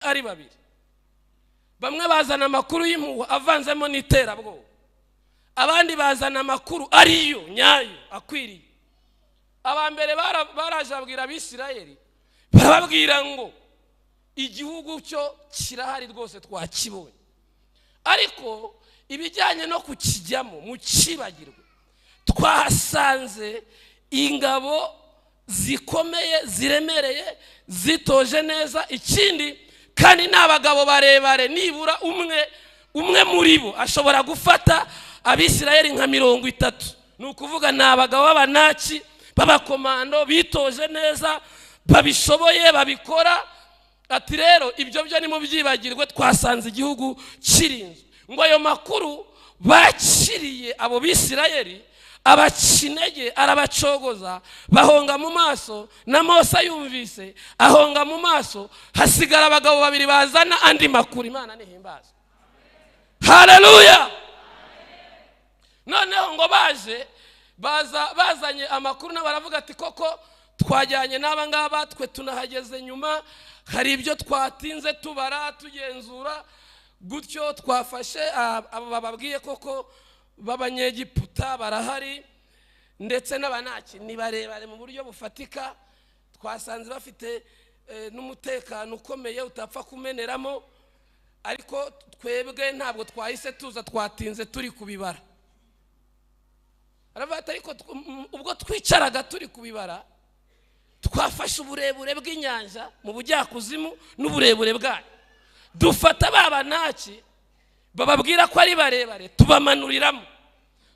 ari babiri. Bamwe bazana amakuru y'impuhwe avanzemo n'iterabwoba, abandi bazana amakuru ariyo nyayo akwiriye. Abambere baraje babwira Abisirayeli, barababwira ngo igihugu cyo kirahari rwose twakibonye, ariko ibijyanye no kukijyamo mu kibagirwe twahasanze ingabo zikomeye ziremereye zitoje neza, ikindi kandi n'abagabo barebare, nibura umwe muri bo ashobora gufata Abisirayeli nka 30. Ni ukuvuga ni abagabo b'abanaki b'abakomando bitoje neza, babishoboye babikora. Ati rero ibyo byo ni mu byibagirwe, twasanze igihugu kirinzwe. Ngo ayo makuru bakiriye abo Bisirayeli, abacinege arabacogoza, bahonga mu maso. Na Mose yumvise ahonga mu maso, hasigara abagabo babiri bazana andi makuru. Imana nihimbaza, haleluya. Noneho ngo bazanye amakuru na baravuga ati koko twajyanye n'aba ngaba, twe tunahageze nyuma, hari ibyo twatinze tubara tugenzura, gutyo twafashe abo bababwiye koko b'Abanyegiputa barahari, ndetse n'abanaki ni barebare mu buryo bufatika, twasanze bafite n'umutekano ukomeye utapfa kumeneramo, ariko twebwe ntabwo twahise tuza, twatinze turi kubibara. Aravuga ariko ubwo twicaraga turi kubibara, twafashe uburebure bw'inyanja mu bujyakuzimu n'uburebure bwayo, dufata babanaki bababwira ko ari barebare,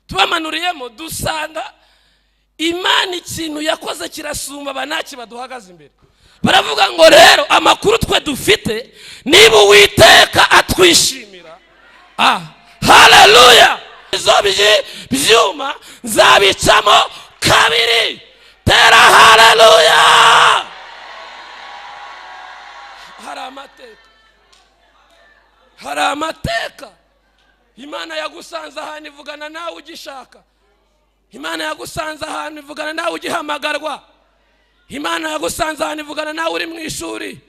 tubamanuriyemo dusanga Imana ikintu yakoze kirasumba abanaki baduhagaze imbere. Baravuga ngo rero amakuru twe dufite, niba Uwiteka atwishimira, haleluya, izo byuma nzabicamo kabiri. Tera haleluya. Hari amateka. Imana yagusanze ahantu ivugana nawe ugishaka. Imana yagusanze ahantu ivugana nawe ugihamagarwa. Imana yagusanze ahantu ivugana nawe uri mu ishuri,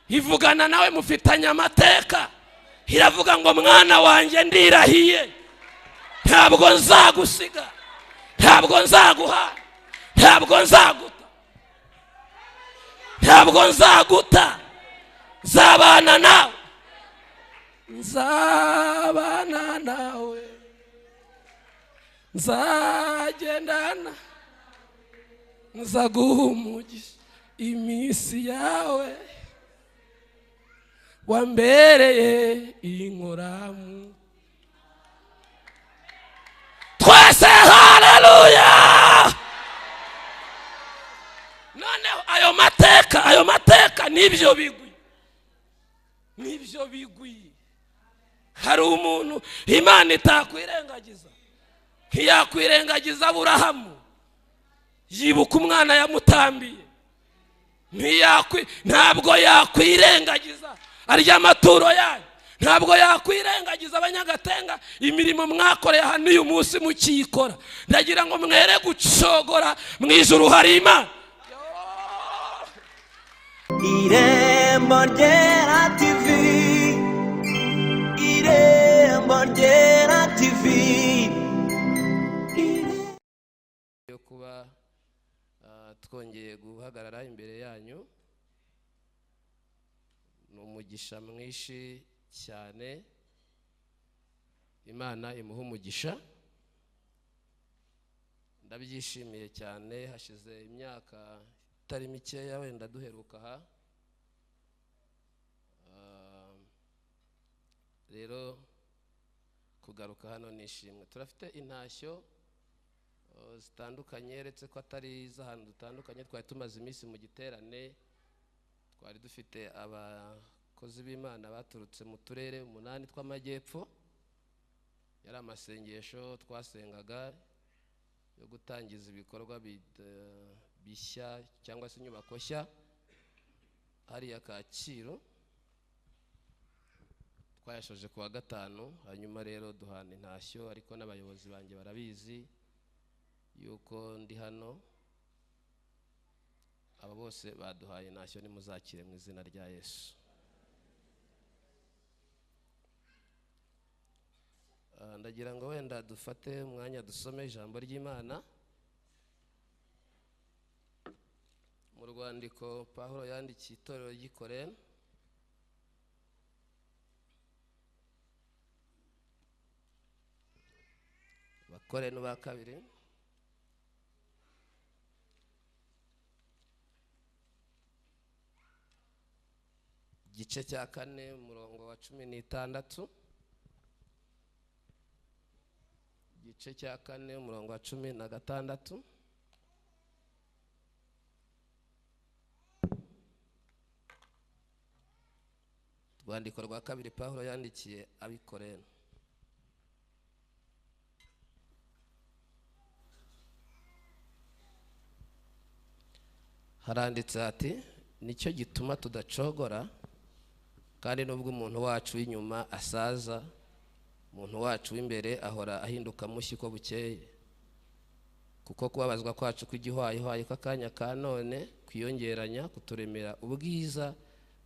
ivugana nawe mufitanye amateka. Iravuga ngo mwana wanjye ndirahiye, ntabwo nzagusiga, ntabwo nzaguha, ntabwo nzaguta, nzabana nawe, nzagendana, nzaguha umugisha iminsi yawe, wambereye inkoramu. Twese haleluya. Noneho ayo mateka nibyo bigwi. Hari umuntu Imana itakwirengagiza, ntiyakwirengagiza Aburahamu. Yibuka umwana yamutambiye, ntabwo yakwirengagiza arya amaturo yanyu, ntabwo yakwirengagiza Abanyagatenga imirimo mwakoreye hano uyu munsi mukiyikora. Ndagira ngo mwere gucogora, mu ijuru hari Imana. Irembo Ryera TV, Irembo Ryera TV. Yo kuba twongeye guhagarara imbere yanyu, ni umugisha mwinshi cyane. Imana imuha umugisha, ndabyishimiye cyane. Hashize imyaka itari mikeya wenda duheruka aha, rero kugaruka hano nishimwe. Turafite intashyo zitandukanye, uretse ko atari iz'ahantu dutandukanye. Twari tumaze iminsi mu giterane, twari dufite abakozi b'Imana baturutse mu turere 8 tw'amajyepfo. Yari amasengesho twasengaga yo gutangiza ibikorwa bishya cyangwa se inyubako nshya hariya Kacyiru. Twayashoje kuwa gatanu, hanyuma rero duhana intashyo, ariko n'abayobozi banjye barabizi yuko ndi hano. Aba bose baduhaye intashyo, nimuzakire mu izina rya Yesu. ndagira ngo wenda dufate umwanya dusome ijambo ry'Imana mu rwandiko Pawulo yandikiye itorero ry'i Korento, Abakorento ba kabiri igice cya 4 umurongo wa 16, igice cya 4 umurongo wa 16. Rwandiko rwa kabiri Pawulo yandikiye Abikorento. Haranditse ati, nicyo gituma tudacogora, kandi nubwo umuntu wacu w'inyuma asaza, umuntu wacu w'imbere ahora ahinduka mushya uko bukeye. Kuko kubabazwa kwacu kw'igihwayihwayi k'akanya ka none kwiyongeranya kuturemera ubwiza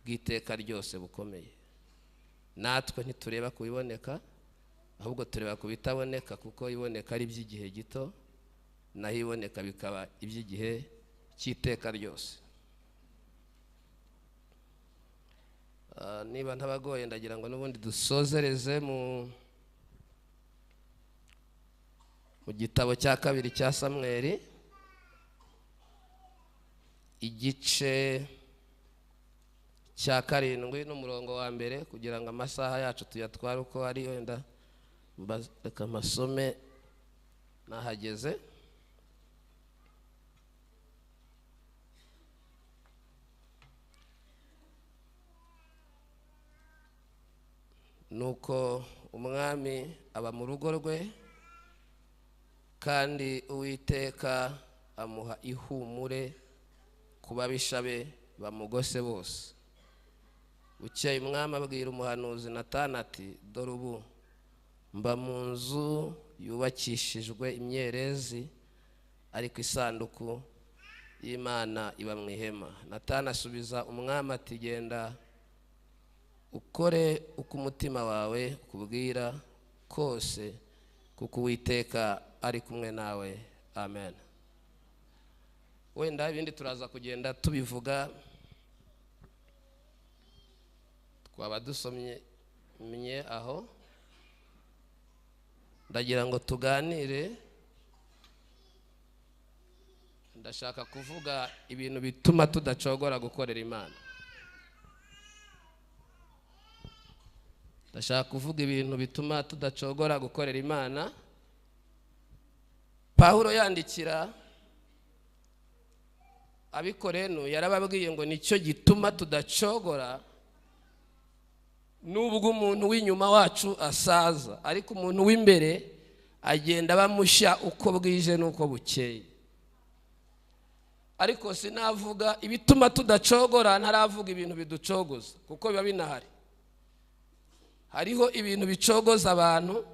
bw'iteka ryose bukomeye. Natwe ntitureba kubiboneka, ahubwo tureba kubitaboneka, kuko iboneka ari iby'igihe gito, naho iboneka bikaba iby'igihe cy'iteka ryose. Niba ntabagoye ndagira ngo n'ubundi dusozereze mu gitabo cya 2 cya Samweli, igice cya 7 n'umurongo wa 1, kugira ngo amasaha yacu tuyatware uko ari. Wenda reka masome nahageze. Nuko umwami aba mu rugo rwe, kandi Uwiteka amuha ihumure ku babisha be bamugose bose. Bukeye umwami abwira umuhanuzi Natani ati, dore ubu mba mu nzu yubakishijwe imyerezi, ariko isanduku y'Imana iba mu ihema. Natani asubiza umwami ati, genda ukore uko umutima wawe ukubwira kose, kuko Uwiteka ari kumwe nawe. Amen. Wenda ibindi turaza kugenda tubivuga, twaba dusomye aho. Ndagira ngo tuganire, ndashaka kuvuga ibintu bituma tudacogora gukorera Imana. Ndashaka kuvuga ibintu bituma tudacogora gukorera Imana. Pawulo yandikira Abikorento yarababwiye ngo nicyo gituma tudacogora, nubwo umuntu w'inyuma wacu asaza, ariko umuntu w'imbere agenda bamushya uko bwije nuko bukeye. Ariko sinavuga ibituma tudacogora, ntaravuga ibintu biducogoza, kuko biba binahari. Hariho ibintu bicogoza abantu,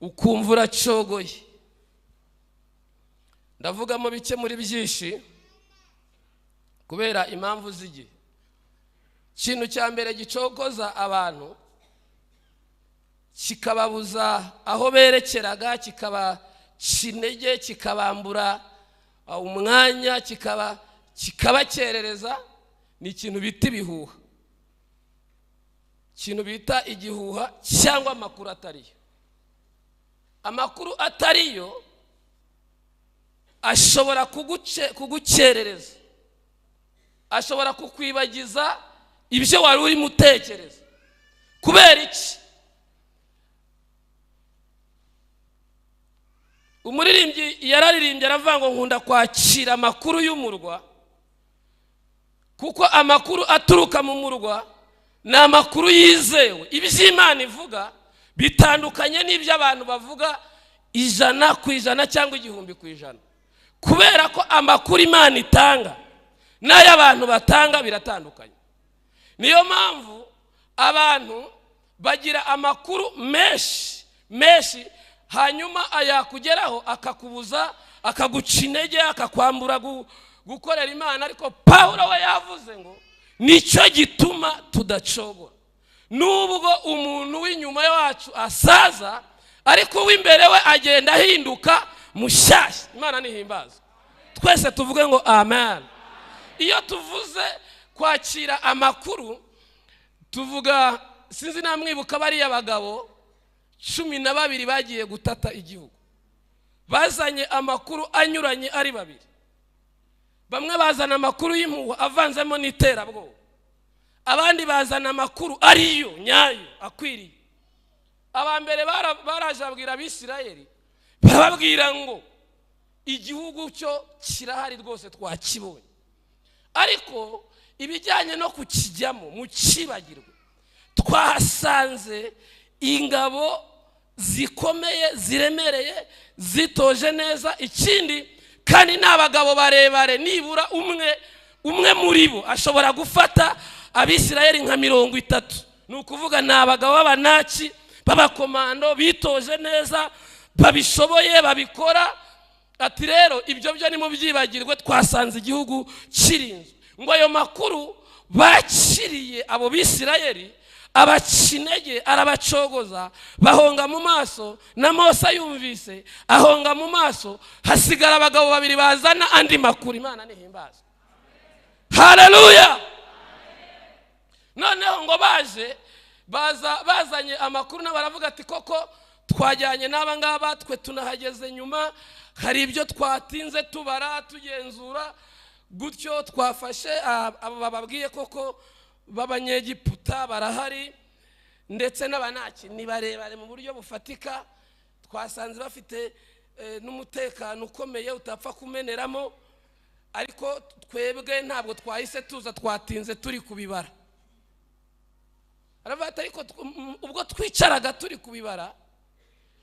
ukumva uracogoye. Ndavugamo bike muri byinshi kubera impamvu z'igihe. Ikintu cya mbere gicogoza abantu, kikababuza aho berekeraga, kikabacinege, kikabambura umwanya, kikabakerereza, ni ikintu bita ibihuha. Ikintu bita igihuha cyangwa amakuru atariyo. Amakuru atariyo ashobora kugukerereza, ashobora kukwibagiza ibyo wari uri mutekereza. Kubera iki? Umuririmbyi yararirimbye aravuga ngo nkunda kwakira amakuru y'umurwa, kuko amakuru aturuka mu murwa ni amakuru yizewe. Iby'Imana ivuga bitandukanye n'ibyo abantu bavuga 100% cyangwa 1000%, kubera ko amakuru Imana itanga n'ay'abantu batanga biratandukanye. Niyo mpamvu abantu bagira amakuru menshi, hanyuma ayakugeraho akakubuza, akaguca intege, akakwambura gukorera Imana. Ariko Pawulo we yavuze ngo nicyo gituma tudacogora. Nubwo umuntu w'inyuma yacu asaza, ariko w'imbere we agenda ahinduka mushyashya. Imana nihimbaza. Twese tuvuge ngo amen. Iyo tuvuze kwakira amakuru, tuvuga, sinzi namwibuka bariya bagabo 12 bagiye gutata igihugu. Bazanye amakuru anyuranye ari babiri. Bamwe bazana amakuru y'impuha avanzemo n'iterabwoba, abandi bazana amakuru ariyo nyayo akwiriye. Abambere baraje abwira Abisirayeli, barababwira ngo igihugu cyo kirahari rwose twakibonye, ariko ibijyanye no kukijyamo mu kibagirwe, twahasanze ingabo zikomeye ziremereye zitoje neza, ikindi kandi n'abagabo barebare, nibura umwe muri bo ashobora gufata Abisirayeli nka 30. Ni ukuvuga ni abagabo b'abanaki b'abakomando bitoje neza, babishoboye, babikora. Ati rero ibyo byo ni mu byibagirwe, twasanze igihugu kirinzwe. Ngo ayo makuru bakiriye abo Bisirayeli, abacinege arabacogoza, bahonga mu maso, na Mose yumvise ahonga mu maso, hasigara abagabo babiri bazana andi makuru. Imana nihimbaza. Haleluya. Noneho ngo bazanye amakuru, na baravuga ati koko twajyanye n'aba ngaba, twe tunahageze nyuma, hari ibyo twatinze tubara tugenzura, gutyo twafashe abo bababwiye koko b'Abanyegiputa barahari, ndetse n'abanaki ni barebare mu buryo bufatika, twasanze bafite n'umutekano ukomeye utapfa kumeneramo, ariko twebwe ntabwo twahise tuza, twatinze turi kubibara. Aravuga ariko ubwo twicaraga turi kubibara,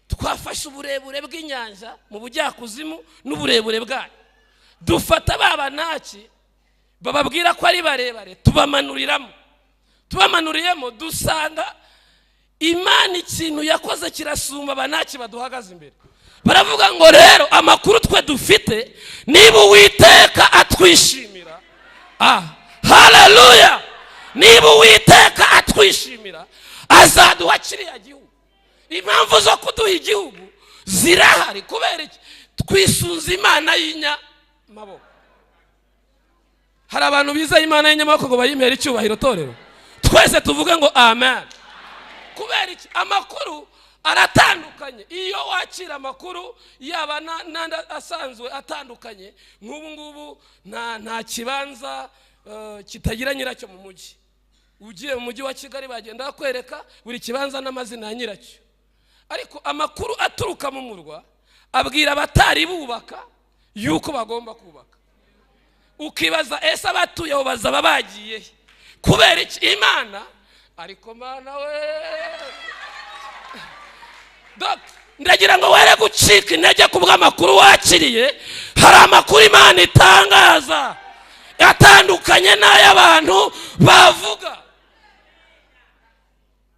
twafashe uburebure bw'inyanja mu bujyakuzimu n'uburebure bwayo, dufata b'Abanaki bababwira ko ari barebare, tubamanuriyemo dusanga Imana ikintu yakoze kirasumba Abanaki baduhagaze imbere. Baravuga ngo rero amakuru twe dufite, niba Uwiteka atwishimira, haleluya, niba Uwiteka atwishimira, azaduha kiriya gihugu. Impamvu zo kuduha igihugu zirahari, kubera iki? Twisunze Imana y'inyamaboko. Hari abantu bizeye Imana y'inyamaboko ngo bayimere icyubahiro torero. Twese tuvuge ngo amen. Kubera iki? Amakuru aratandukanye. Iyo wakira amakuru yaba nanda asanzwe atandukanye, nk'ubu ngubu nta kibanza kitagira nyiracyo mu mujyi. Ugiye mu mujyi wa Kigali bagenda bakwereka buri kibanza n'amazina ya nyiracyo. Ariko amakuru aturuka mu murwa abwira abatari bubaka yuko bagomba kubaka. Ukibaza ese abatuye aho bazaba bagiye kubera iki? Imana ariko Mana we, ndagira ngo were gucika intege kubw'amakuru wakiriye. Hari amakuru Imana itangaza atandukanye n'ay'abantu bavuga.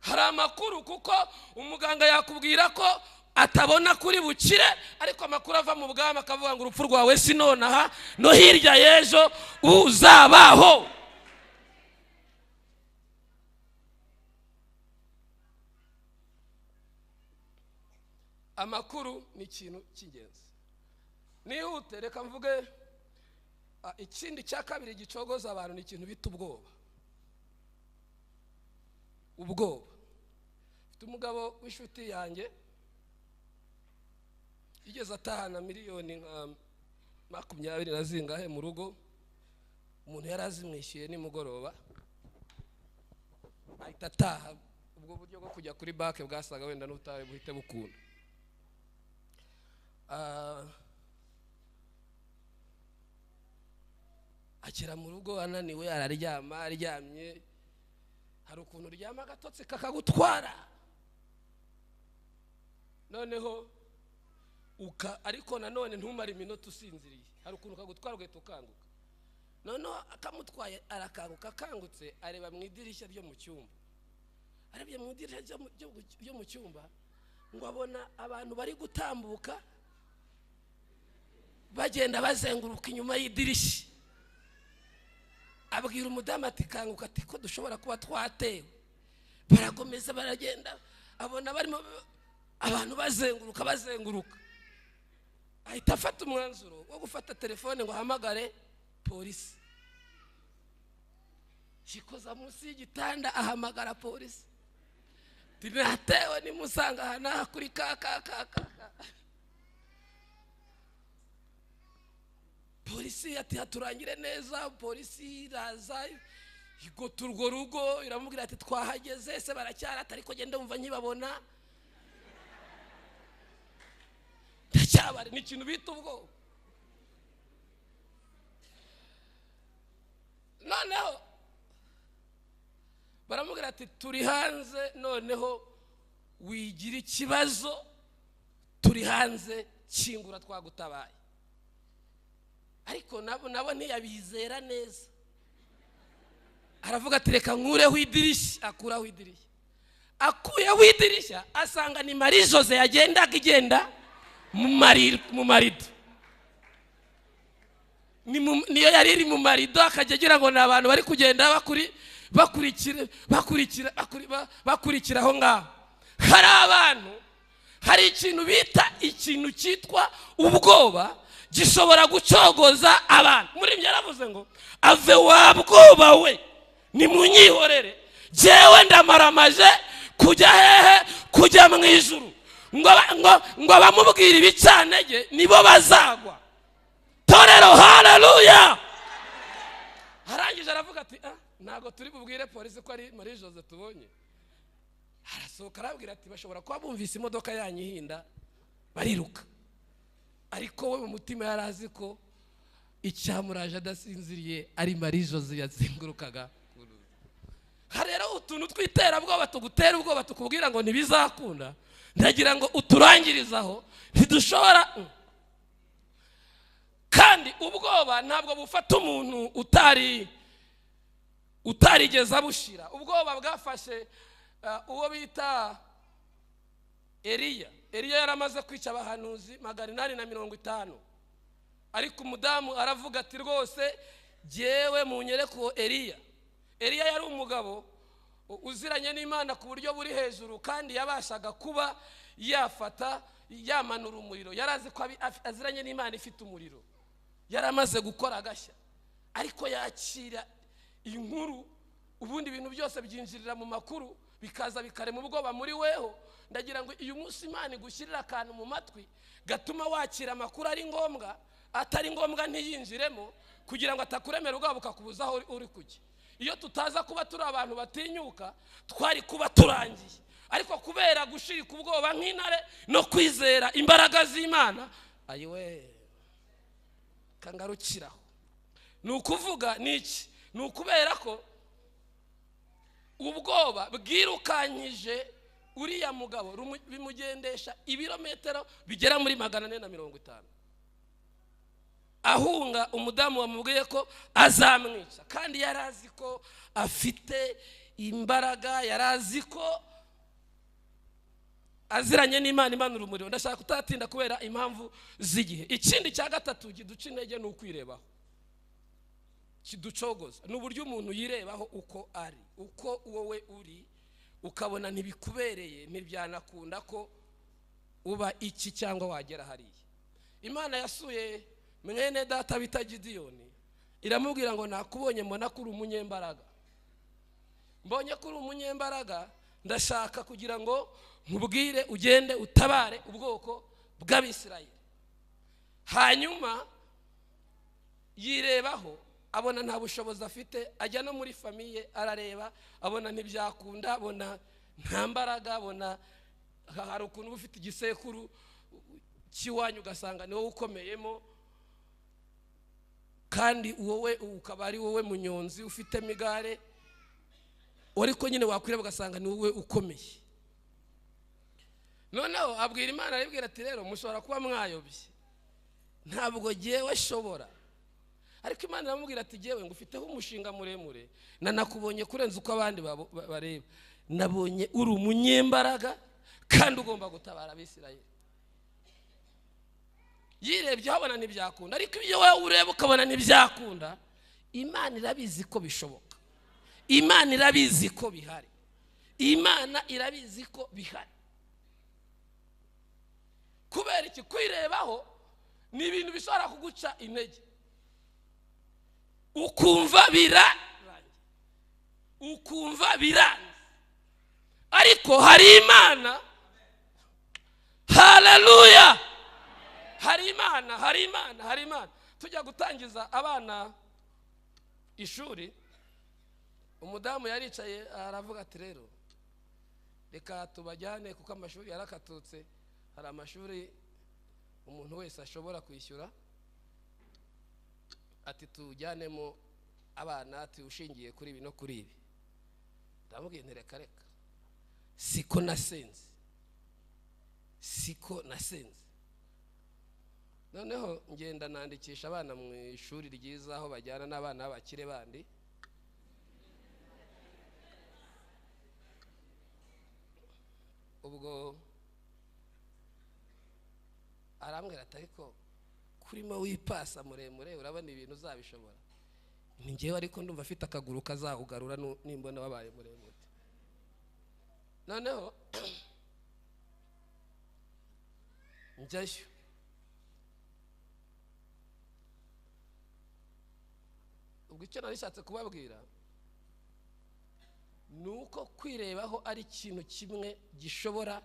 Hari amakuru kuko umuganga yakubwira ko atabona kuri bukire, ariko amakuru ava mu bwami akavuga ngo urupfu rwawe si nonaha, no hirya y'ejo uzabaho. Amakuru ni ikintu cy'ingenzi. Nihute reka mvuge ikindi cya kabiri gicogoza abantu, ni ikintu bita ubwoba. Ubwoba. Mfite umugabo w'inshuti yanjye igeze atahana miliyoni nka 20 na zingahe mu rugo. Umuntu yari azimwishyuye nimugoroba, ahita ataha. Ubwo buryo bwo kujya kuri banki bwasaga wenda n'utawe buhite bukunda. Akira mu rugo ananiwe, aryamye. Hari ukuntu uryama agatotsi kakagutwara, noneho ariko nanone ntumare iminota usinziriye. Hari ukuntu kagutwara ugahita ukanguka. Noneho akamutwaye arakanguka, akangutse areba mu idirishya ryo mu cyumba. Arebye mu idirishya ryo mu cyumba ngo abona abantu bari gutambuka bagenda bazenguruka inyuma y'idirishya. abwira umudamu ati kanguka, ati ko dushobora kuba twatewe. Barakomeza baragenda, abona barimo abantu bazenguruka, ahita afata umwanzuro wo gufata telefone ngo ahamagare polisi. Yikoza munsi y'igitanda ahamagara polisi, natewe nimusanga aha n'aha kuri kaka. Polisi ati haturangire neza. Polisi iraza igota urwo rugo, iramubwira ati twahageze, se baracyarata ariko genda umva nkibabona. Ndacyabari ni ikintu bita ubwo. Noneho baramubwira ati turi hanze, noneho wigira ikibazo, turi hanze, kingura twagutabaye. Ariko nabo ntiyabizera neza, aravuga ati reka nkureho idirishya. Akuraho idirishya, akuyeho idirishya asanga ni Marie Jose yagendaga igenda mu marido. Niyo yari iri mu marido, akajya agira ngo ni abantu bari kugenda bakurikira aho ngaho. Hari abantu, hari ikintu bita ikintu cyitwa ubwoba gishobora gucogoza abantu. Muri byo yaravuze ngo ave wa bwoba we nimunyihorere, jewe ndamaramaje kujya hehe, kujya mu ijuru. ngo bamubwira ibicanege nibo bazagwa. Torero haleluya. Harangije aravuga ati ntago turi bubwire polisi ko ari Marie Jose tubonye. Arasohoka arabwira ati bashobora kuba bumvise imodoka yanyihinda bariruka. Ariko we mu mutima yarazi ko icyamuraje adasinziriye ari Marie Jose yazengurukaga. Harero utuntu twiterabwoba tugutera ubwoba tukubwira ngo ntibizakunda, ndagira ngo uturangirizaho ntidushobora. Kandi ubwoba ntabwo bufata umuntu utarigeza bushira. Ubwoba bwafashe uwo bita Eliya yaramaze kwica abahanuzi 850. Ariko umudamu aravuga ati rwose jewe munyereko Eliya yari umugabo uziranye n'Imana ku buryo buri hejuru, kandi yabashaga kuba yamanura umuriro. Yarazi ko aziranye n'Imana ifite umuriro, yaramaze gukora agashya. Ariko yakira inkuru, ubundi ibintu byose byinjirira mu makuru, bikaza bikarema ubwoba muri weho. Ndagira ngo uyu munsi Imana igushyirira akantu mu matwi gatuma wakira amakuru ari ngombwa, atari ngombwa ntiyinjiremo, kugira ngo atakuremera ubwoba bukakubuza aho uri kujya. Iyo tutaza kuba turi abantu batinyuka, twari kuba turangiye. Ariko kubera gushirika ubwoba nk'intare no kwizera imbaraga z'Imana, ayiwe kangarukiraho. Ni ukuvuga niki? Ni ukubera ko ubwoba bwirukanyije uriya mugabo, bimugendesha ibirometero bigera muri 450. Ahunga umudamu wamubwiye ko azamwica, kandi yarazi ko afite imbaraga, yarazi ko aziranye n'Imana imanura umuriro. Ndashaka kutatinda kubera impamvu z'igihe. Ikindi cya gatatu kiduca intege ni ukwirebaho, kiducogoza. Ni uburyo umuntu yirebaho uko ari, uko wowe uri, ukabona ntibikubereye, ntibyanakunda ko uba iki cyangwa wagera hariya. Imana yasuye mwene data bita Gideyoni, iramubwira ngo nakubonye mbona ko uri umunyembaraga. Mbonye ko uri umunyembaraga, ndashaka kugira ngo nkubwire ugende utabare ubwoko bw'Abisirayeli. Hanyuma yirebaho, abona nta bushobozi afite, ajya no muri famiye arareba, abona ntibyakunda, abona nta mbaraga, abona hari ukuntu ufite igisekuru kiwanyu ugasanga ni wowe ukomeyemo, kandi wowe ukaba ari wowe munyonzi ufite migare, ariko nyine wakwireba ugasanga ni wowe ukomeye. Noneho abwira Imana, aribwira ati rero mushobora kuba mwayobye, ntabwo jewe shobora. Ariko Imana iramubwira ati jewe ngufiteho umushinga muremure, nanakubonye kurenza uko abandi bareba. Nabonye uri umunyembaraga kandi ugomba gutabara Abisirayeli. Yirebye abona ntibyakunda, ariko iyo wowe ureba ukabona ntibyakunda, Imana irabizi ko bishoboka, Imana irabizi ko bihari, Imana irabizi ko bihari. Kubera iki? Kwirebaho ni ibintu bishobora kuguca intege, ukumva biranze, ariko hari Imana. Haleluya! Hari Imana. Tujya gutangiza abana ishuri, umudamu yaricaye aravuga ati rero reka tubajyane kuko amashuri yarakatutse, hari amashuri umuntu wese ashobora kwishyura, ati tujyanemo abana, ati ushingiye kuri ibi no kuri ibi. Ndamubwiye nti reka siko nasenze. Noneho ngenda nandikisha abana mu ishuri ryiza aho bajyana n'abana b'abakire bandi. Ubwo arambwira ati ariko kurimo wipasa muremure urabona ibintu uzabishobora. Ni ngewe ariko ndumva afite akaguru kazahugarura nimbona wabaye muremure. Noneho njyayo, ubwo icyo narishatse kubabwira ni uko kwirebaho ari ikintu kimwe gishobora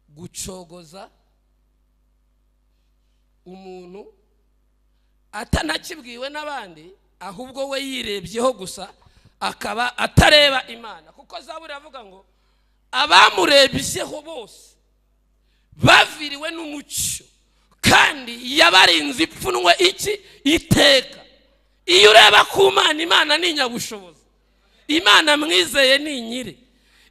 gucogoza umuntu atanakibwiwe n'abandi, ahubwo we yirebyeho gusa akaba atareba Imana. Kuko Zaburi avuga ngo abamurebyeho bose baviriwe n'umucyo kandi yabarinze ipfunwe iteka. Iyo ureba ku Mana, Imana ni nyabushobozi, Imana mwizeye ni nyire.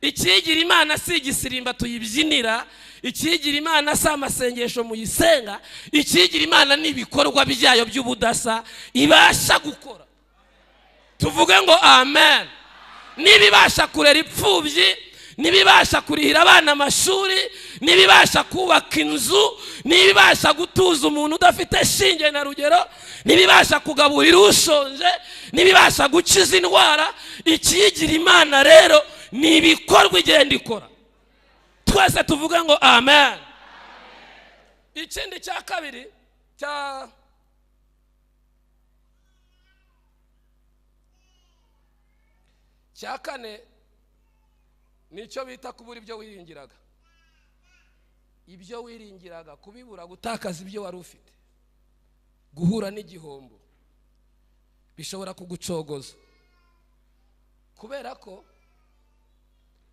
Ikigira Imana si igisirimba tuyibyinira, ikigira Imana si amasengesho muyisenga, ikigira Imana ni ibikorwa byayo by'ubudasa ibasha gukora. Tuvuge ngo amen. Nibibasha kurera ipfubyi, nibibasha kurihira abana amashuri, nibibasha kubaka inzu, nibibasha gutuza umuntu udafite shinge na rugero, nibibasha kugaburira ushonje, nibibasha gukiza indwara, ikigira Imana rero ni ibikorwa igenda ikora. Twese tuvuge ngo amen. Ikindi cya kabiri cya kane nicyo bita kubura ibyo wiringiraga. Ibyo wiringiraga kubibura, gutakaza ibyo wari ufite, guhura n'igihombo bishobora kugucogoza. Kubera ko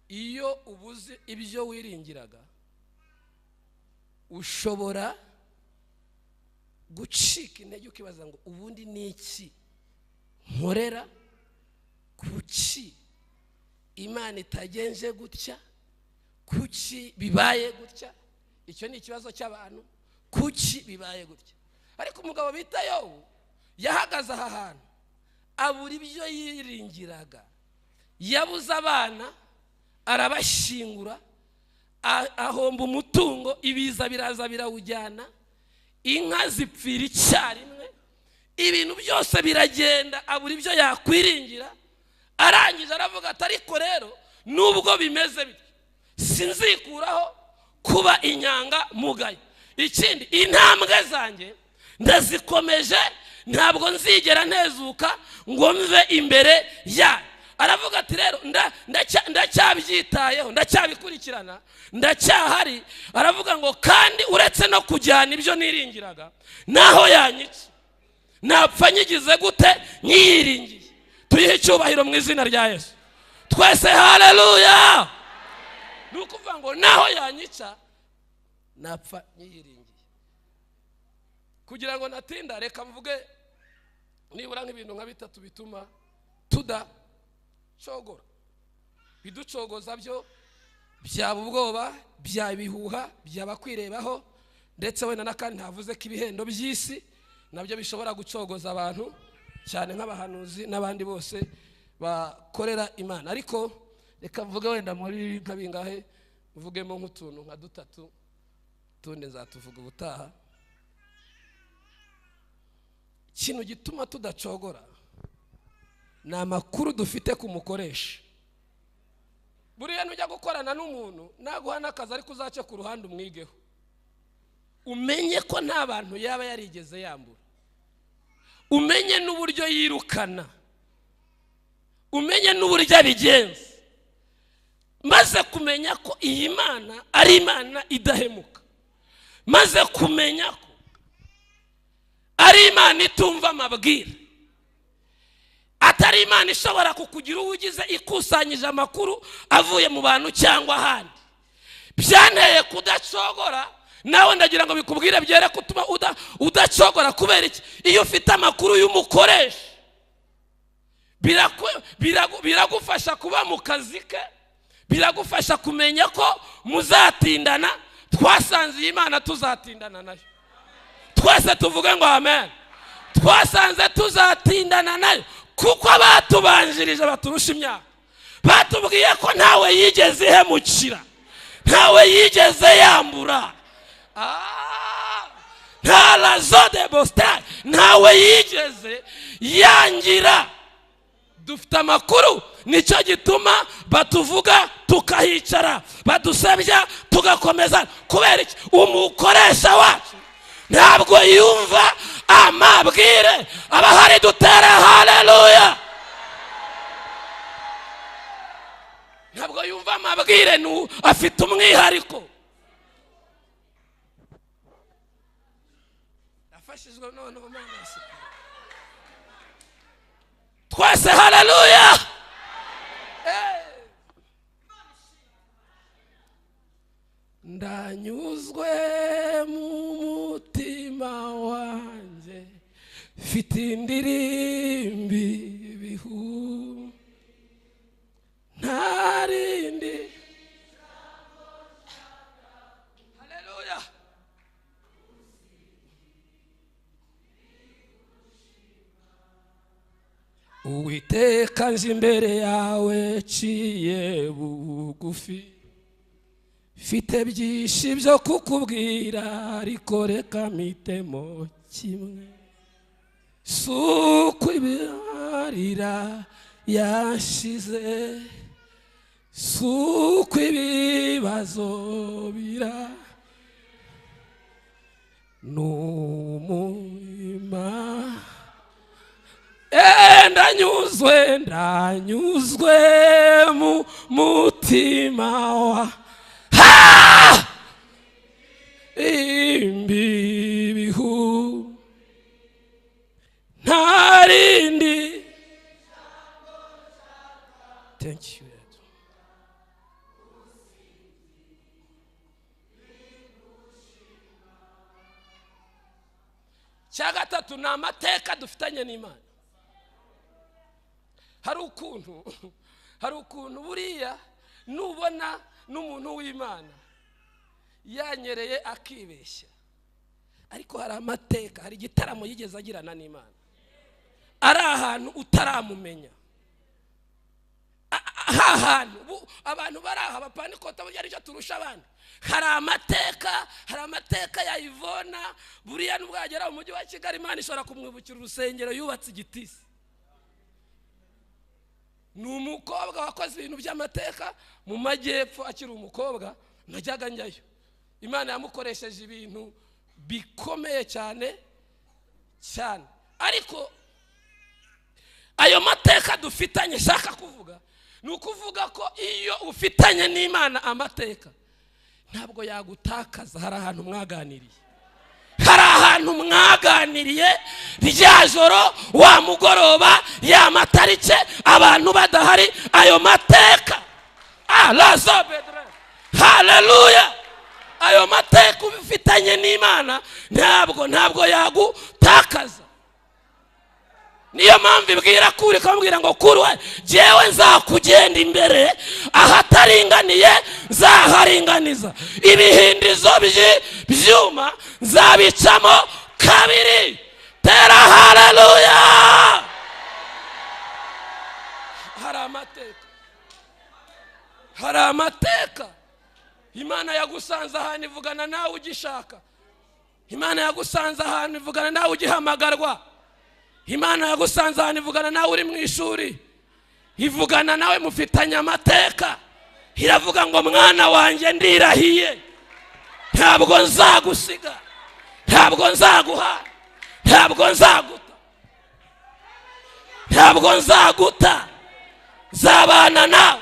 iyo ubuze ibyo wiringiraga ushobora gucika intege ukibaza ngo ubundi ni iki nkorera, kuki Imana itagenje gutya, kuki bibaye gutya. Icyo ni ikibazo cy'abantu, kuki bibaye gutya. Ariko umugabo bita Yobu yahagaze aha hantu abura ibyo yiringiraga, yabuze abana arabashingura, ahomba umutungo, ibiza biraza birawujyana, inka zipfira icyarimwe, ibintu byose biragenda, abura ibyo yakwiringira. Arangije aravuga ati ariko rero nubwo bimeze bityo sinzikuraho kuba inyanga mugayo. Ikindi, intambwe zanjye ndazikomeje, ntabwo nzigera ntezuka ngo mve imbere yayo. Aravuga ati rero ndacyabyitayeho, ndacyabikurikirana, ndacyahari. Aravuga ngo kandi uretse no kujyana ibyo niringiraga, naho yanyica napfa nyigize gute, nyiyiringiye. Tuyihe icyubahiro mu izina rya Yesu. Twese haleluya. Ni ukuvuga ngo naho yanyica napfa nyiyiringiye. Kugira ngo natinda, reka mvuge nibura nk'ibintu nka bitatu bituma tudacogora. Biducogoza byo byaba ubwoba, byaba ibihuha, byaba kwirebaho, ndetse wenda n'akandi ntavuze ko ibihendo by'isi nabyo bishobora gucogoza abantu, cyane nk'abahanuzi n'abandi bose bakorera Imana. Ariko reka mvuge wenda muri nka bingahe, mvugemo nk'utuntu nka dutatu, tundi nzatuvuga ubutaha. Ikintu gituma tudacogora ni amakuru dufite ku mukoresha. Buriya nujya gukorana n'umuntu naguha n'akazi ariko uzace ku ruhande umwigeho, umenye ko nta bantu yaba yarigeze yambura, umenye n'uburyo yirukana, umenye n'uburyo abigenza, maze kumenya ko iyi Mana ari Imana idahemuka, maze kumenya ko ari Imana itumva amabwire, atari Imana ishobora kukugira uwugize ikusanyije amakuru avuye mu bantu cyangwa ahandi. Byanteye kudacogora, nawe ndagira ngo bikubwire byere kutuma udacogora. Kubera iki? Iyo ufite amakuru y'umukoresha biragufasha kuba mu kazi ke, biragufasha kumenya ko muzatindana. Twasanze iyi Mana tuzatindana nayo, twese tuvuge ngo amen. Twasanze tuzatindana nayo kuko abatubanjirije baturusha imyaka batubwiye ko ntawe yigeze ihemukira, ntawe yigeze yambura, nta raison de bostage, ntawe yigeze yangira. Dufite amakuru, nicyo gituma batuvuga tukahicara, badusebya tugakomeza. Kubera iki? Umukoresha wacu ntabwo yumva amabwire. Abahari dutere haleluya. Ntabwo yumva amabwire, afite umwihariko. Afashijwe none Mana. Twese haleluya. Ndanyuzwe mu mutima wanjye, mfite indirimbi bihu ntarindi. Haleluya. Uwiteka nje imbere yawe ciye bugufi, mfite byinshi byo kukubwira ariko reka mpitemo kimwe. Suko ibirarira yashize, suko ibibazo bira n'umurima. Ndanyuzwe mu mutima wa imbibihu ntarindi. Thank you. Cya gatatu ni amateka dufitanye n'Imana. Hari ukuntu buriya nubona n'umuntu w'Imana yanyereye akibeshya, ariko hari amateka, hari igitaramo yigeze agirana n'Imana, ari ahantu utaramumenya. Ahantu abantu bari aha bapanikota burya aricyo turusha abandi. Hari amateka ya Ivona. Buriya nubwagera mu mujyi wa Kigali, Imana ishobora kumwibukira urusengero yubatse igitisi. Ni umukobwa wakoze ibintu by'amateka mu majyepfo. Akiri umukobwa najyaga njyayo. Imana yamukoresheje ibintu bikomeye cyane. Ariko ayo mateka dufitanye, shaka kuvuga ni ukuvuga ko iyo ufitanye n'Imana amateka ntabwo yagutakaza. Hari ahantu mwaganiriye, hari ahantu mwaganiriye rya joro, wa mugoroba, ya matarike, abantu badahari, ayo mateka. Haleluya. Ayo mateka ufitanye n'Imana ntabwo yagutakaza. Niyo mpamvu ibwira Kuri ikambwira ngo Kuri we, jewe nzakugenda imbere, ahataringaniye nzaharinganiza, ibihindizo by'ibyuma nzabicamo kabiri. Tera haleluya. Hari amateka. Imana yagusanze ahantu ivugana nawe ugishaka. Imana yagusanze ahantu ivugana nawe ugihamagarwa. Imana yagusanze ahantu ivugana nawe uri mu ishuri, ivugana nawe mufitanye amateka, iravuga ngo mwana wanjye ndirahiye ntabwo nzagusiga, ntabwo nzaguha, ntabwo nzaguta, ntabwo nzaguta, nzabana nawe,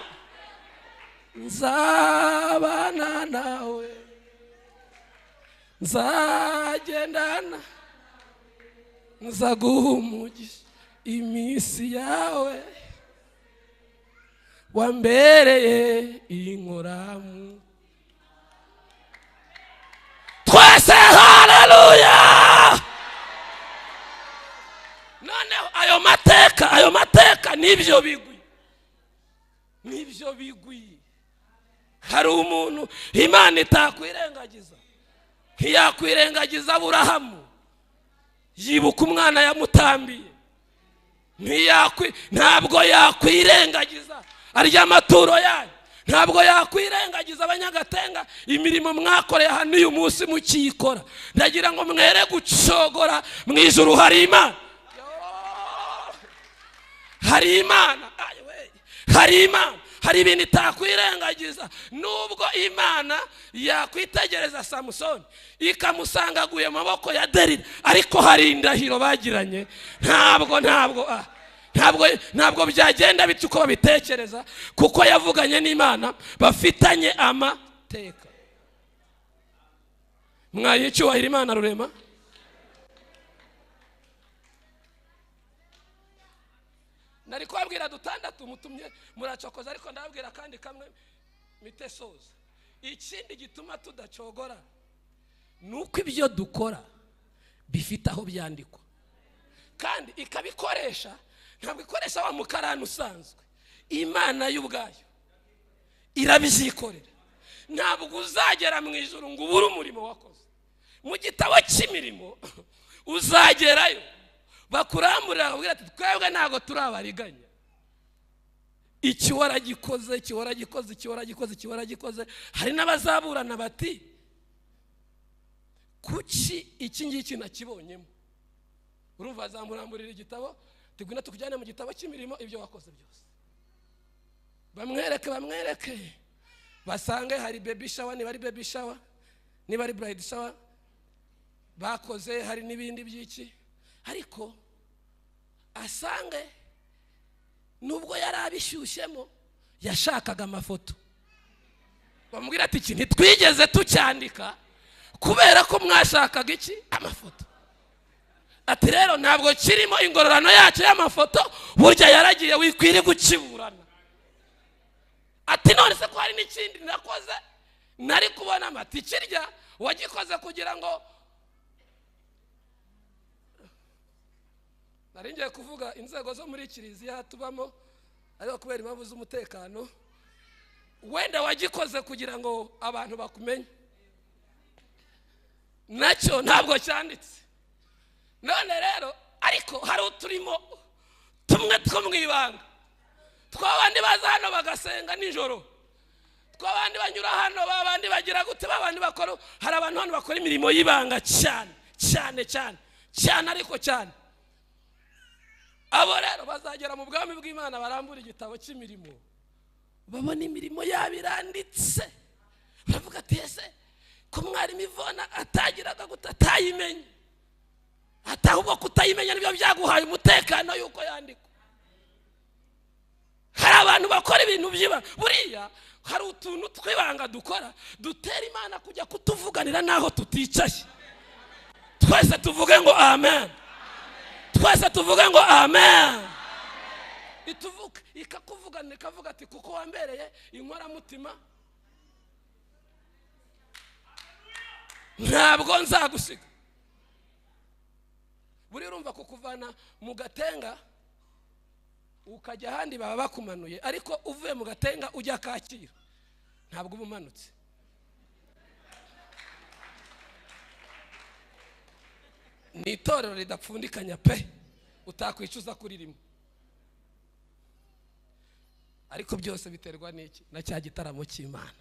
nzabana nawe, nzagendana, nzaguha umugisha iminsi yawe wambereye inkoramu. Twese haleluya. Noneho ayo mateka nibyo bigwi. Hari umuntu Imana itakwirengagiza, ntiyakwirengagiza Aburahamu, yibuka umwana yamutambiye, ntabwo yakwirengagiza arya amaturo yanyu, ntabwo yakwirengagiza Abanyagatenga imirimo mwakoreye hano uyu munsi mukiyikora. Ndagira ngo mwere gucogora, mu ijuru hari Imana, hari Imana, hari Imana, hari ibintu itakwirengagiza. Nubwo Imana yakwitegereza Samusoni ikamusanga aguye mu maboko ya Delila, ariko hari indahiro bagiranye. Ntabwo byagenda bityo uko babitekereza, kuko yavuganye n'Imana, bafitanye amateka. Mwayicyubahira Imana rurema. Nari kubabwira dutandatu mutumye muracokoza, ariko ndababwira kandi kamwe mitesoza. Ikindi gituma tudacogora nuko ibyo dukora bifite aho byandikwa, kandi ikabikoresha. Ntabwo ikoresha wa mukarani usanzwe, Imana y'ubwayo irabyikorera. Ntabwo uzagera mu ijuru ngo ubure umurimo wakoze. Mu gitabo cy'imirimo uzagerayo bakuramburira bakubwira ati twebwe ntabwo turabariganya, iki waragikoze, iki waragikoze, iki waragikoze, iki waragikoze. Hari n'abazaburana bati kuki iki ngiki nakibonyemo. Urumva azamuramburira igitabo, tugwina tukujyane mu gitabo cy'imirimo ibyo wakoze byose, bamwereke basange hari baby shower, niba ari baby shower, niba ari bride shower bakoze, hari n'ibindi byiki. Ariko asange nubwo yari abishyushyemo yashakaga amafoto, bamubwira ati iki ntitwigeze tucyandika kubera ko mwashakaga iki, amafoto. Ati rero ntabwo kirimo ingororano yacu y'amafoto, burya yaragiye wikwiri gukiburana. Ati none se ko hari n'ikindi nakoze nari kubona amati kirya wagikoze kugira ngo. Nari ngiye kuvuga inzego zo muri kiliziya tubamo, ariko kubera impamvu z'umutekano wenda wagikoze kugira ngo abantu bakumenye, nacyo ntabwo cyanditse. None rero ariko hari uturimo tumwe two mwibanga, twabandi baza hano bagasenga nijoro, twabandi banyura hano, babandi bagira gute, babandi bakora. Hari abantu hano bakora imirimo y'ibanga cyane ariko cyane. Abo rero bazagera mu bwami bw'Imana, barambura igitabo cy'imirimo, babona imirimo yabo iranditse, baravuga ati ese ko mwari Mivona atagiraga gute, atayimenye. Atahubwo kutayimenya nibyo byaguhaye umutekano yuko yandikwa. Hari abantu bakora ibintu by'ibanga. Buriya hari utuntu twibanga dukora dutera Imana kujya kutuvuganira naho tuticaye. Twese tuvuge ngo amen. Twese tuvuge ngo amen. Ituvuga ikakuvuganira, ikavuga ati kuko wambereye inkoramutima ntabwo nzagusiga. Buri urumva kukuvana mu Gatenga ukajya ahandi baba bakumanuye, ariko uvuye mu Gatenga ujya Kacyiru ntabwo ubumanutse. Ni itorero ridapfundikanya pe, utakwicuza kuririmo. Ariko byose biterwa n'iki, na cya gitaramo cy'Imana.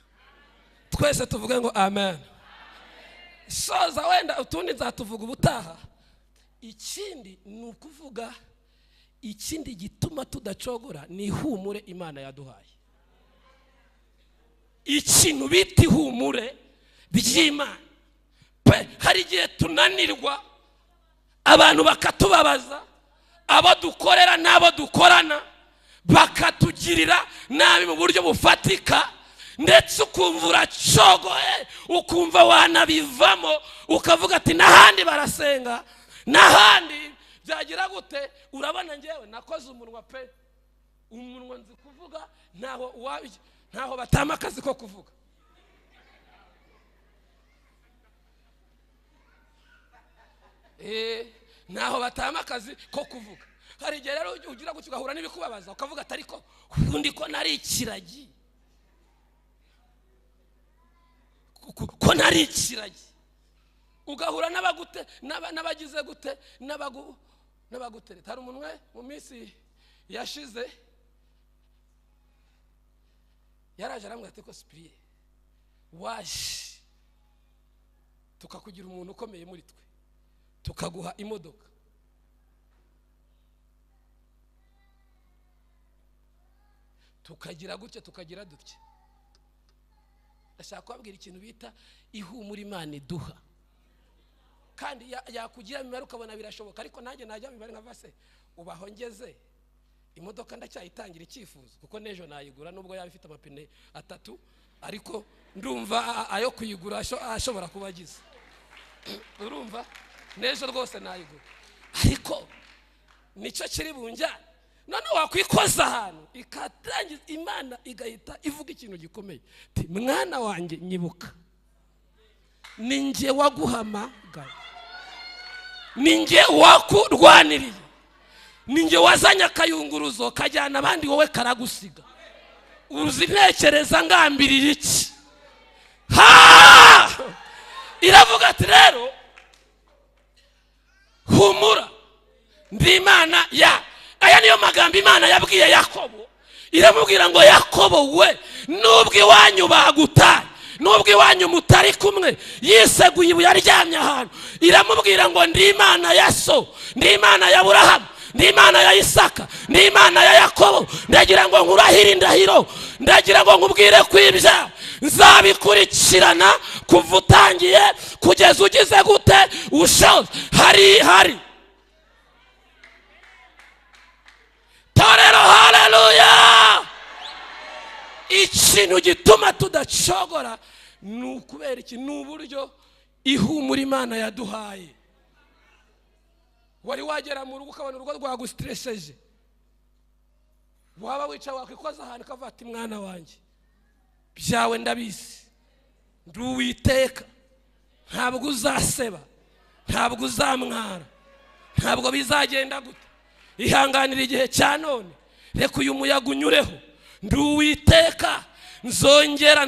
Twese tuvuge ngo amen. Soza wenda utundi nzatuvuga ubutaha. ikindi ni ukuvuga ikindi gituma tudacogora ni ihumure Imana yaduhaye. Ikintu bita ihumure ry'Imana. Hari igihe tunanirwa, abantu bakatubabaza, abo dukorera n'abo dukorana bakatugirira nabi mu buryo bufatika, ndetse ukumva uracogoye, ukumva wanabivamo, ukavuga ati n'ahandi barasenga, n'ahandi byagira gute. Urabona ngewe nakoze umunwa pe, umunwa nzi kuvuga, ntaho batama akazi ko kuvuga. Naho batama akazi ko kuvuga. Hari igihe rero ugira gutyo ugahura n'ibikubabaza, ukavuga ati ariko ubundi ko nari ikiragi, ko nari ikiragi. Ugahura n'abagize gute, n'abagutereta. Hari umuntu mu minsi yashize yaraje aramubwira ati ko Cyprien waje tukakugira umuntu ukomeye muri twe, tukaguha imodoka, tukagira gutya tukagira dutya. Ndashaka kubabwira ikintu bita ihumure Imana iduha, kandi yakugira imibare ukabona birashoboka. Ariko nanjye najya imibare nkava se ubaho ngeze imodoka ndacyayitangira icyifuzo, kuko n'ejo nayigura nubwo yaba ifite amapine 3, ariko ndumva ayo kuyigura ashobora kuba agize. Urumva n'ejo rwose nayigura, ariko nicyo kiri bunjyane. None wakwikoza ahantu ikatangiza Imana igahita ivuga ikintu gikomeye, ati mwana wanjye nyibuka, ninjye waguhamagaye, ninjye wakurwaniriye, ninjye wazanye akayunguruzo kajyana abandi, wowe karagusiga. Uzi ntekereza ngambirira iki? Iravuga ati rero humura ndi Imana ya. Aya niyo magambo Imana yabwiye Yakobo. Iramubwira ngo Yakobo we, nubwo iwanyu bagutaye, nubwo iwanyu mutari kumwe, yiseguye ibuye aryamye ahantu, iramubwira ngo ndi Imana ya so, ndi Imana ya Aburahamu, ndi Imana ya Isaka, ndi Imana ya Yakobo. Ndagira ngo nkurahire indahiro, ndagira ngo nkubwire kwibya nzabikurikirana kuva utangiye kugeza ugize gute ushoze. Hari torero, haleluya. Ikintu gituma tudacogora ni ukubera iki? Ni uburyo ihumure Imana yaduhaye. Wari wagera mu rugo ukabona urugo rwagustresseje, waba wica wakwikoza ahantu ukavuga ati mwana wanjye byawe ndabizi, ndi Uwiteka, ntabwo uzaseba, ntabwo uzamwara, ntabwo bizagenda gute. Ihanganira igihe cya none, reka uyu muyaga unyureho, ndi Uwiteka, nzongera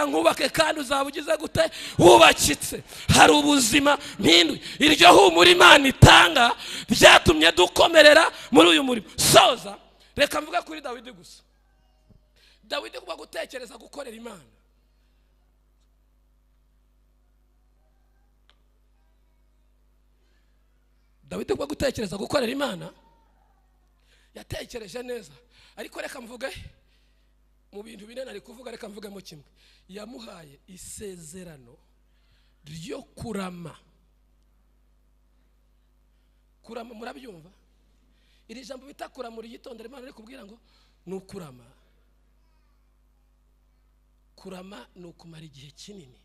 nkubake, kandi uzaba ugize gute wubakitse. Hari ubuzima mpinduye. Iryo humura Imana itanga byatumye dukomerera muri uyu murimo. Soza reka mvuga kuri Dawidi gusa. Dawidi kuba gutekereza gukorera Imana, Dawidi kuba gutekereza gukorera Imana yatekereje neza. Ariko reka mvuge mu bintu bine nari kuvuga, reka mvuge mu kimwe. Yamuhaye isezerano ryo kurama. Kurama murabyumva? Iri jambo bita kurama urigitondera, Imana ari kubwira ngo ni ukurama. Kurama ni ukumara igihe kinini,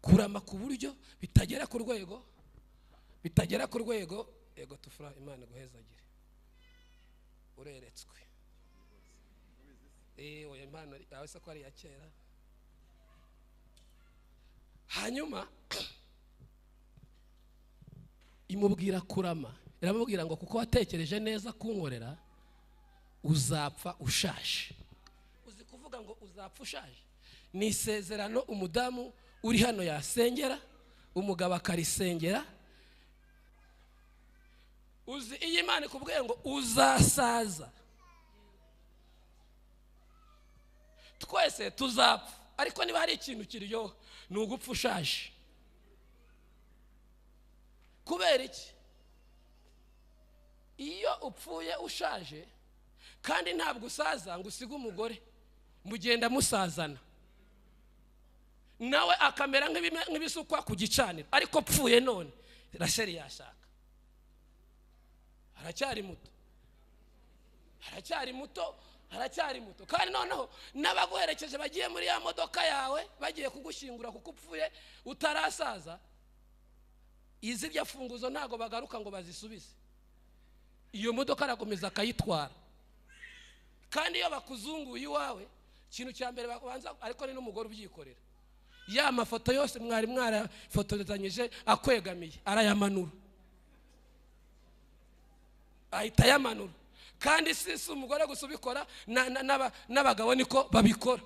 kurama ku buryo bitagera ku rwego ego tufura. Imana guhezagire, ureretswe. Oya Imana yawe se ko ari ya kera. Hanyuma imubwira kurama, iramubwira ngo kuko watekereje neza kunkorera uzapfa ushaje. Uzi kuvuga ngo uzapfa ushaje ni isezerano umudamu uri hano yasengera, umugabo akarisengera. Uzi iyi Imana ikubwiye ngo uzasaza, twese tuzapfa, ariko niba hari ikintu kiryoha ni ugupfa ushaje. kubera iki? Iyo upfuye ushaje kandi ntabwo usaza ngo usige umugore mugenda musazana, nawe akamera nk'ibisukwa ku gicaniro, ariko pfuye none Rasheli yashaka. Haracyari muto kandi noneho n'abaguherekeje bagiye muri ya modoka yawe bagiye kugushyingura kuko upfuye utarasaza, izi byafunguzo ntago bagaruka ngo bazisubize. Iyo modoka arakomeza akayitwara, kandi iyo bakuzunguye iwawe ikintu cya mbere babanza, ariko ni n'umugore ubyikorera, ya mafoto yose mwari mwarafotorezanyije akwegamiye arayamanura, ahita yamanura. Kandi si umugore gusa ubikora, n'abagabo niko babikora.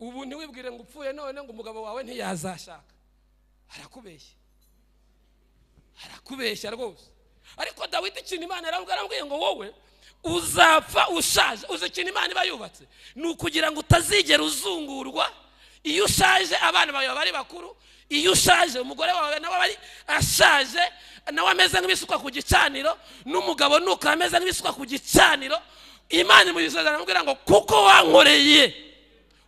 Ubu ntiwibwire ngo upfuye none ngo umugabo wawe ntiyazashaka. Harakubeshya rwose. Ariko Dawidi ikintu Imana yarambwiye ngo wowe uzapfa ushaje. Uzi ikintu Imana iba yubatse ni ukugira ngo utazigera uzungurwa. Iyo ushaje abana bawe bari bakuru, iyo ushaje umugore wawe nawe bari ashaje, nawe ameze nk'ibisuka ku gicaniro, n'umugabo nuko ameze nk'ibisuka ku gicaniro. Imana imuyizeza arambwira ngo kuko wankoreye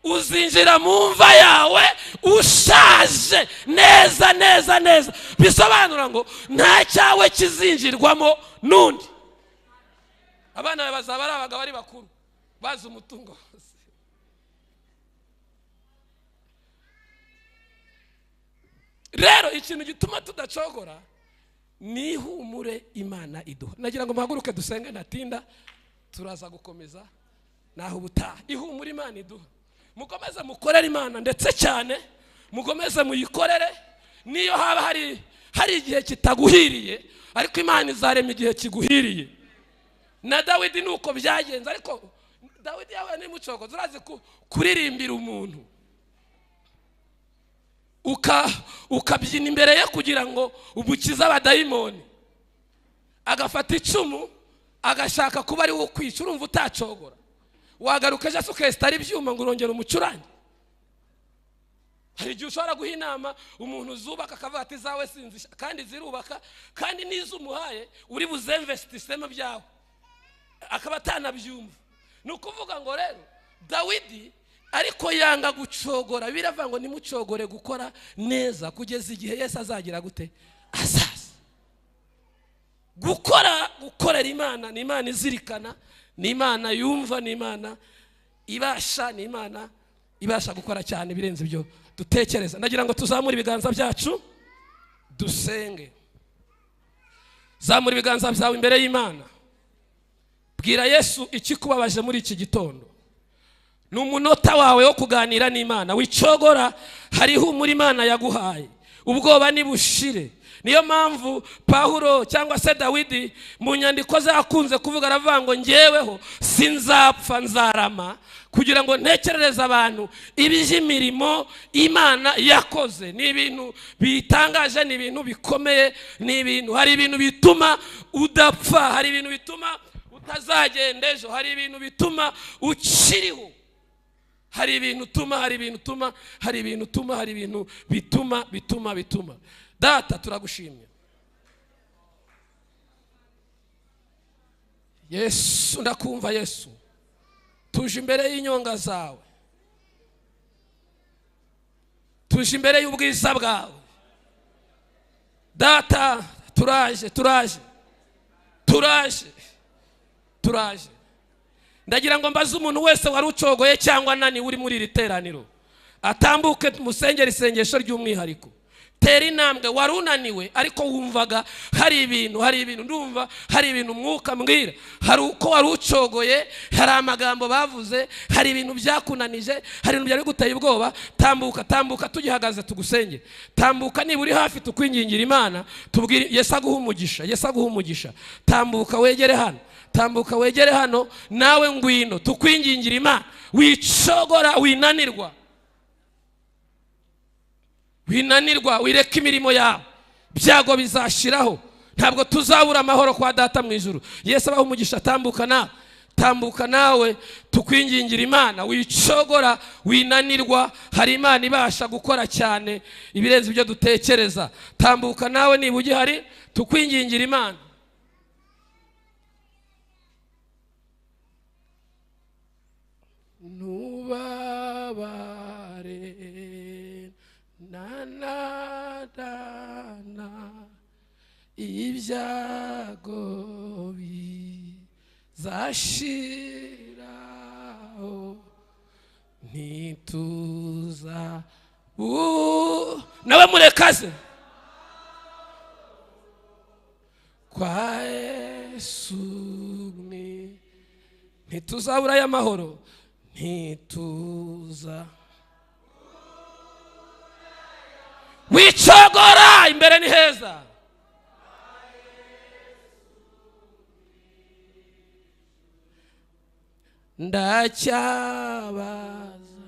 uzinjira mu mva yawe ushaje neza. Bisobanura ngo nta cyawe kizinjirwamo n'undi. Abana bawe bazaba ari abagabo ari bakuru bazi umutungo wose. Rero ikintu gituma tudacogora ni ihumure Imana iduha. Nagira ngo muhaguruke dusenge natinda, turaza gukomeza naho ubutaha. Ihumure Imana iduha, mukomeze mukorere Imana ndetse cyane mukomeze muyikorere. Niyo haba hari igihe kitaguhiriye, ariko Imana izarema igihe kiguhiriye. Na Dawidi nuko byagenze, ariko Dawidi yawe ni mucogoza, urazi kuririmbira umuntu ukabyina imbere ye kugira ngo ubukize abadayimoni, agafata icumu agashaka kuba ari wo kwica. Urumva utacogora, wagaruka ejo ukesitara ibyuma ngo urongere umucurange. Hari igihe ushobora guha inama umuntu zubaka akavuga ati zawe sinzi, kandi zirubaka, kandi nizo umuhaye uri buzemvestisemo byawe akaba atanabyumva. Ni ukuvuga ngo rero Dawidi ariko yanga gucogora. Biravuga ngo nimucogore gukora neza kugeza igihe Yesu azagira gute? Azaza. Gukorera Imana ni Imana izirikana, ni Imana yumva, ni Imana ibasha, ni Imana ibasha gukora cyane birenze ibyo dutekereza. Nagira ngo tuzamure ibiganza byacu dusenge. Zamura ibiganza byawe imbere y'Imana, bwira Yesu ikikubabaje muri iki gitondo. Ni umunota wawe wo kuganira n'Imana. Wicogora, hariho umuri Imana yaguhaye, ubwoba nibushire. Niyo mpamvu Pawulo cyangwa se Dawidi mu nyandiko ze akunze kuvuga, aravuga ngo njyeweho sinzapfa nzarama kugira ngo ntekerereze abantu iby'imirimo Imana yakoze. Ni ibintu bitangaje, ni ibintu bikomeye, ni ibintu, hari ibintu bituma udapfa, hari ibintu bituma utazagenda ejo, hari ibintu bituma ukiriho, hari ibintu bituma. Data turagushimye Yesu, ndakumva Yesu, tuje imbere y'inyonga zawe, tuje imbere y'ubwiza bwawe Data. Turaje. Ndagira ngo mbaze umuntu wese wari ucogoye cyangwa nani uri muri iri teraniro atambuke musengera isengesho ry'umwihariko. Tera intambwe. Wari unaniwe ariko wumvaga hari ibintu ndumva hari ibintu umwuka mbwira, hari uko wari ucogoye, hari amagambo bavuze, hari ibintu byakunanije, hari ibintu byari guteye ubwoba. Tambuka tugihagaze tugusenge. Tambuka niba uri hafi tukwingingira Imana, tubwire Yesu aguha umugisha. Tambuka wegere hano nawe ngwino tukwingingira Imana. Wicogora, winanirwa, wireka imirimo yawe, byago bizashiraho. Ntabwo tuzabura amahoro kwa Data mu ijuru. Yesu abaha umugisha. Tambuka nawe, tambuka nawe tukwingingira Imana, wicogora winanirwa, hari Imana ibasha gukora cyane ibirenze ibyo dutekereza. Tambuka nawe niba ugihari tukwingingira Imana. Nubabare nanadana ibyago bizashiraho ntituza nawe murekaze kwa Yesu ntituzabura y'amahoro, ntituza wicogora, imbere ni heza. Ndacyabaza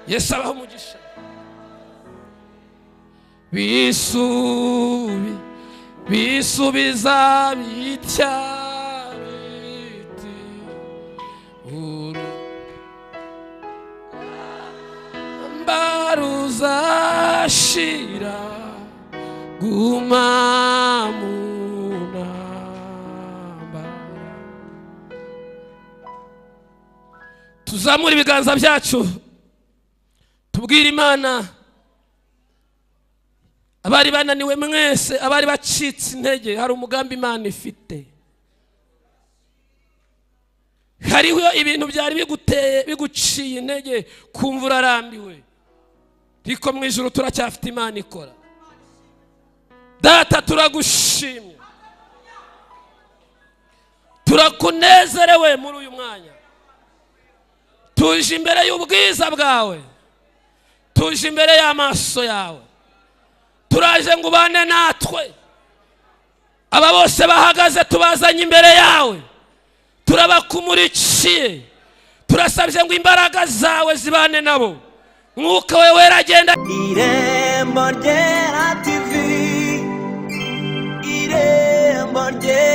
Yesu abaho umugisha. bisubiza bitya biti baruzashira guma tuzamura ibiganza byacu tubwire Imana. Abari bananiwe mwese, abari bacitse intege, hari umugambi Imana ifite. Hariho ibintu byari biguteye biguciye intege kumva urarambiwe, ariko mu ijuru turacyafite Imana ikora. Data turagushimye, turakunezerewe muri uyu mwanya. Tuje imbere y'ubwiza bwawe, tuje imbere y'amaso yawe, turaje ngo ubane natwe. Aba bose bahagaze tubazanye imbere yawe, turabakumurikiye, turasabye ngo imbaraga zawe zibane nabo, Mwuka we wera agenda. Irembo ryera TV, Irembo ryera